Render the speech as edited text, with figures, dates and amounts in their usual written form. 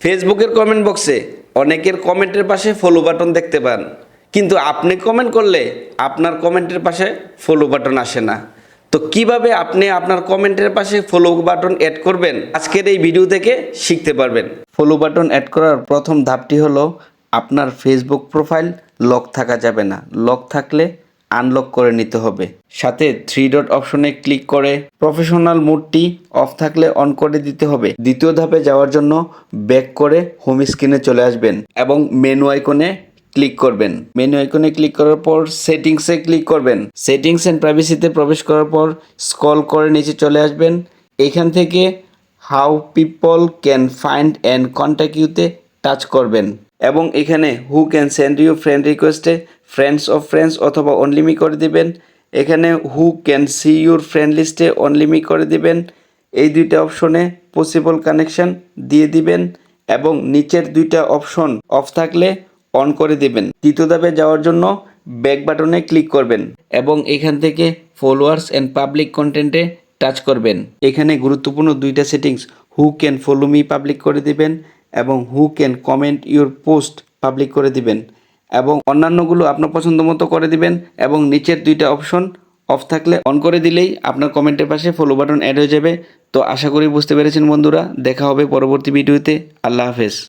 ফেসবুকের কমেন্ট বক্সে অনেকের কমেন্টের পাশে ফলো বাটন দেখতে পান, কিন্তু আপনি কমেন্ট করলে আপনার কমেন্টের পাশে ফলো বাটন আসে না। তো কিভাবে আপনি আপনার কমেন্টের পাশে ফলো বাটন অ্যাড করবেন আজকের এই ভিডিও থেকে শিখতে পারবেন। ফলো বাটন অ্যাড করার প্রথম ধাপটি হলো আপনার ফেসবুক প্রোফাইল লক থাকা যাবে না। লক থাকলে আনলক করে নিতে হবে। সাথে থ্রি ডট অপশনে ক্লিক করে প্রফেশনাল মোডটি অফ থাকলে অন করে দিতে হবে। দ্বিতীয় ধাপে যাওয়ার জন্য ব্যাক করে হোম স্ক্রিনে চলে আসবেন এবং মেনু আইকনে ক্লিক করবেন। মেনু আইকনে ক্লিক করার পর সেটিংসে ক্লিক করবেন। সেটিংস অ্যান্ড প্রাইভেসিতে প্রবেশ করার পর স্ক্রল করে নিচে চলে আসবেন। এখান থেকে how people can find and contact ইউতে টাচ করবেন এবং এখানে who can send you friend রিকোয়েস্টে ফ্রেন্ডস অফ ফ্রেন্ডস অথবা অনলি মি করে দিবেন। এখানে who can see your friend লিস্টে অনলি মি করে দিবেন। এই দুইটা অপশনে পসিবল কানেকশন দিয়ে দিবেন এবং নিচের দুইটা অপশন অফ থাকলে অন করে দিবেন। তৃতীয় ধাপে যাওয়ার জন্য ব্যাক বাটনে ক্লিক করবেন এবং এখান থেকে ফলোয়ার্স অ্যান্ড পাবলিক কন্টেন্টে টাচ করবেন। এখানে গুরুত্বপূর্ণ দুইটা settings, who can follow me public করে দিবেন এবং who can comment your post public করে দিবেন এবং অন্যান্যগুলো আপনার পছন্দ মতো করে দিবেন এবং নিচের দুইটা অপশন অফ থাকলে অন করে দিলেই আপনার কমেন্টের পাশে ফলো বাটন অ্যাড হয়ে যাবে। তো আশা করি বুঝতে পেরেছেন বন্ধুরা। দেখা হবে পরবর্তী ভিডিওতে। আল্লাহ হাফেজ।